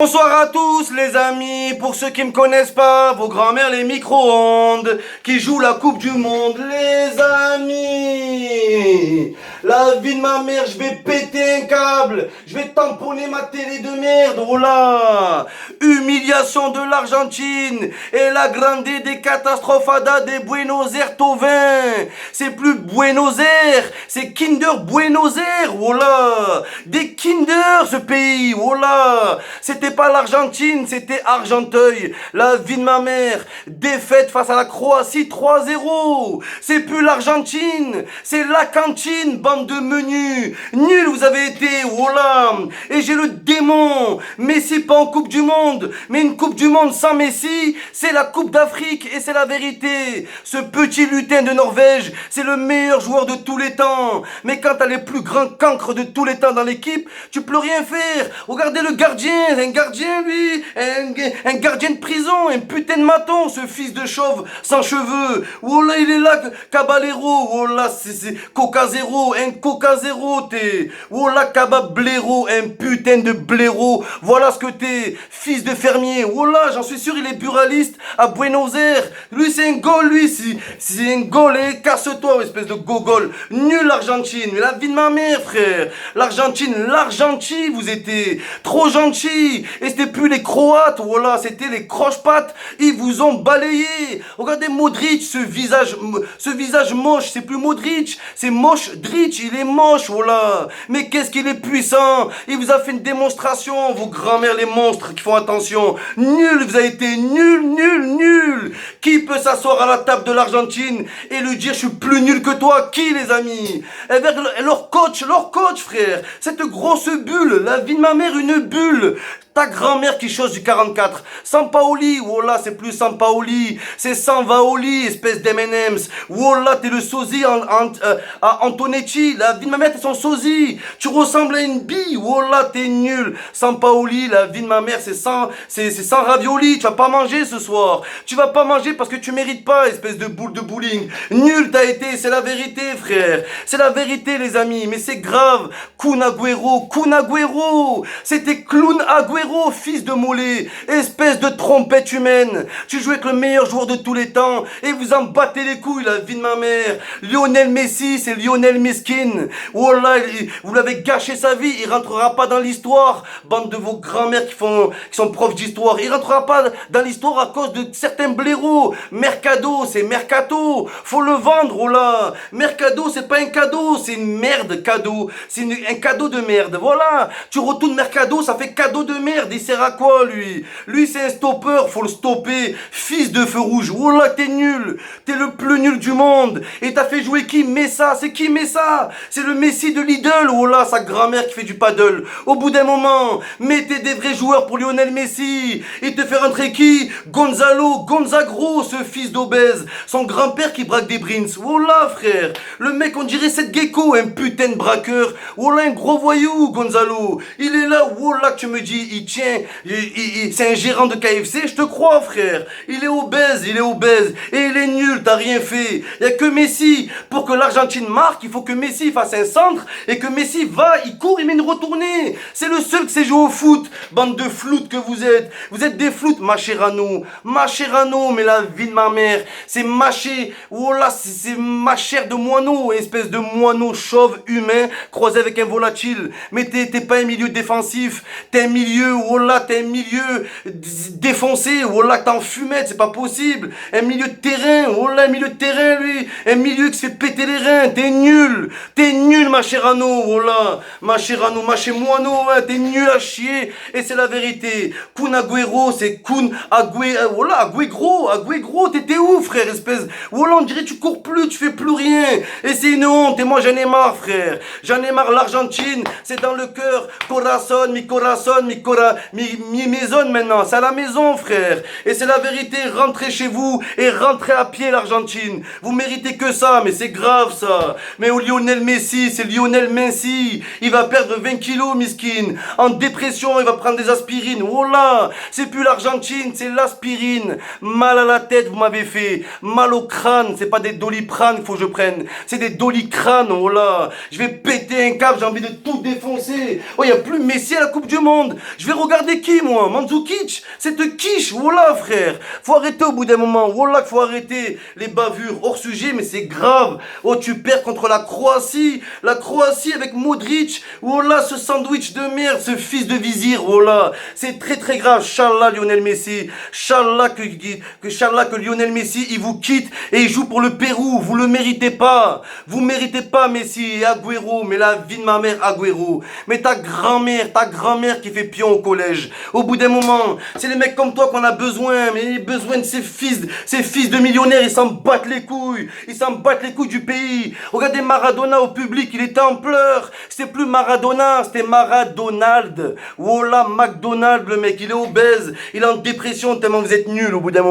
Bonsoir à tous les amis, pour ceux qui me connaissent pas, vos grands-mères les micro-ondes, qui jouent la coupe du monde, les amis. La vie de ma mère, je vais péter un câble, je vais tamponner ma télé de merde, oh là. Humiliation de l'Argentine et la grande des catastrofadas des Buenos Aires Tovin. C'est plus Buenos Aires, c'est Kinder Buenos Aires, oh là. Des Kinder ce pays, oh là. C'était pas l'Argentine, c'était Argenteuil. La vie de ma mère. Défaite face à la Croatie 3-0. C'est plus l'Argentine, c'est la cantine, bande de menus. Nul vous avez été, voilà. Et j'ai le démon. Messi pas en Coupe du Monde, mais une Coupe du Monde sans Messi, c'est la Coupe d'Afrique et c'est la vérité. Ce petit lutin de Norvège, c'est le meilleur joueur de tous les temps. Mais quand t'as les plus grands cancres de tous les temps dans l'équipe, tu peux rien faire. Regardez le gardien, un gardien lui, un gardien de prison, un putain de maton, ce fils de chauve sans cheveux. Oh là il est là, Caballero, oh là c'est Coca Zéro, un Coca Zéro t'es. Oh là Cabablero, un putain de blaireau. Voilà ce que t'es, fils de fermier. Oh là j'en suis sûr il est buraliste à Buenos Aires. Lui c'est un goal lui, c'est un goal et casse-toi espèce de gogol. Nul l'Argentine, mais la vie de ma mère frère. L'Argentine vous étiez trop gentil. Et c'était plus les Croates, voilà, c'était les croche-pattes. Ils vous ont balayé. Regardez Modric, ce visage moche. C'est plus Modric, c'est moche Dric. Il est moche, voilà. Mais qu'est-ce qu'il est puissant. Il vous a fait une démonstration, vos grands-mères les monstres qui font attention. Nul, vous avez été nul. Qui peut s'asseoir à la table de l'Argentine et lui dire je suis plus nul que toi? Qui, les amis? Leur coach, frère. Cette grosse bulle, la vie de ma mère, une bulle. Ta grand-mère qui chose du 44. Sampaoli, voilà, c'est plus Sampaoli, c'est Sanvaoli, espèce d'M&M's. Voilà, t'es le sosie à Antonetti. La vie de ma mère, t'es son sosie. Tu ressembles à une bille. Voilà, t'es nul. Sampaoli, la vie de ma mère, c'est sans ravioli. Tu vas pas manger ce soir. Tu vas pas manger parce que tu mérites pas, espèce de boule de bowling. Nul t'as été, c'est la vérité, frère. C'est la vérité, les amis. Mais c'est grave. Kun Agüero. C'était Clown Agüero. Fils de mollet, espèce de trompette humaine. Tu jouais avec le meilleur joueur de tous les temps et vous en battez les couilles, la vie de ma mère. Lionel Messi, c'est Lionel Miskin. Wallah, vous l'avez gâché sa vie, il rentrera pas dans l'histoire. Bande de vos grands-mères qui sont profs d'histoire. Il rentrera pas dans l'histoire à cause de certains blaireaux. Mercado, c'est Mercato. Faut le vendre, oh là. Mercado, c'est pas un cadeau, c'est une merde cadeau. C'est un cadeau de merde. Voilà. Tu retournes Mercado, ça fait cadeau de merde. Il sert à quoi lui? Lui c'est un stopper, faut le stopper. Fils de feu rouge, oh là t'es nul. T'es le plus nul du monde. Et t'as fait jouer qui? Messa, c'est qui Messa? C'est le Messi de Lidl, oh là sa grand-mère qui fait du paddle. Au bout d'un moment, mettez des vrais joueurs pour Lionel Messi. Et te fait rentrer qui? Gonzagro, ce fils d'obèse. Son grand-père qui braque des brins. Oh là frère, le mec on dirait cette gecko, un putain de braqueur. Oh là un gros voyou Gonzalo. Il est là, oh là que tu me dis, il tient, c'est un gérant de KFC, je te crois frère. Il est obèse et il est nul, t'as rien fait. Il y a que Messi. Pour que l'Argentine marque, il faut que Messi fasse un centre et que Messi il court, il met une retournée. C'est le seul qui sait jouer au foot. Bande de floutes que vous êtes. Vous êtes des floutes, Mascherano, mais la vie de ma mère, c'est mâché. Oh là, c'est ma chair de moineau, espèce de moineau chauve humain croisé avec un volatile. Mais t'es pas un milieu défensif, t'es un milieu, oh là, t'es un milieu défoncé, oh là, t'es en fumette, c'est pas possible. Un milieu de terrain, oh là, un milieu de terrain, lui. Un milieu qui se fait péter les reins, t'es nul, Mascherano, oh là. Mascherano, Moineau, hein, t'es nul à chier. Et c'est la vérité. Kun Agüero, c'est Kun Agüero, oh là, Agüero, t'étais où, frère, espèce. Oh là, on dirait tu cours plus, tu fais plus rien. Et c'est une honte, et moi j'en ai marre, frère. J'en ai marre, l'Argentine, c'est dans le cœur. Corazon, mi maison maintenant, c'est à la maison frère. Et c'est la vérité, rentrez chez vous et rentrez à pied l'Argentine. Vous méritez que ça, mais c'est grave ça. Mais au Lionel Messi, c'est Lionel Messi. Il va perdre 20 kilos, miskin. En dépression, il va prendre des aspirines. Oh là, c'est plus l'Argentine, c'est l'aspirine. Mal à la tête, vous m'avez fait. Mal au crâne, c'est pas des doliprane qu'il faut que je prenne. C'est des dolicrânes, oh là. Je vais péter un câble, j'ai envie de tout défoncer. Oh, il n'y a plus Messi à la Coupe du Monde. Je vais regarder qui, moi? Mandzukic? Cette quiche, voilà, frère. Faut arrêter au bout d'un moment. Voilà qu'il faut arrêter les bavures hors sujet, mais c'est grave. Oh, tu perds contre la Croatie. La Croatie avec Modric. Voilà, ce sandwich de merde, ce fils de vizir, voilà. C'est très très grave. Inch'Allah, Lionel Messi. Inch'Allah que Lionel Messi, il vous quitte et il joue pour le Pérou. Vous le méritez pas. Vous méritez pas Messi et Agüero. Mais la vie de ma mère, Agüero. Mais ta grand-mère qui fait pion au collège. Au bout d'un moment, c'est les mecs comme toi qu'on a besoin. Mais besoin de ces fils de millionnaires. Ils s'en battent les couilles. Ils s'en battent les couilles du pays. Regardez Maradona au public. Il était en pleurs. C'était plus Maradona, c'était Maradonald. Voilà, McDonald, le mec. Il est obèse. Il est en dépression tellement vous êtes nuls au bout d'un moment.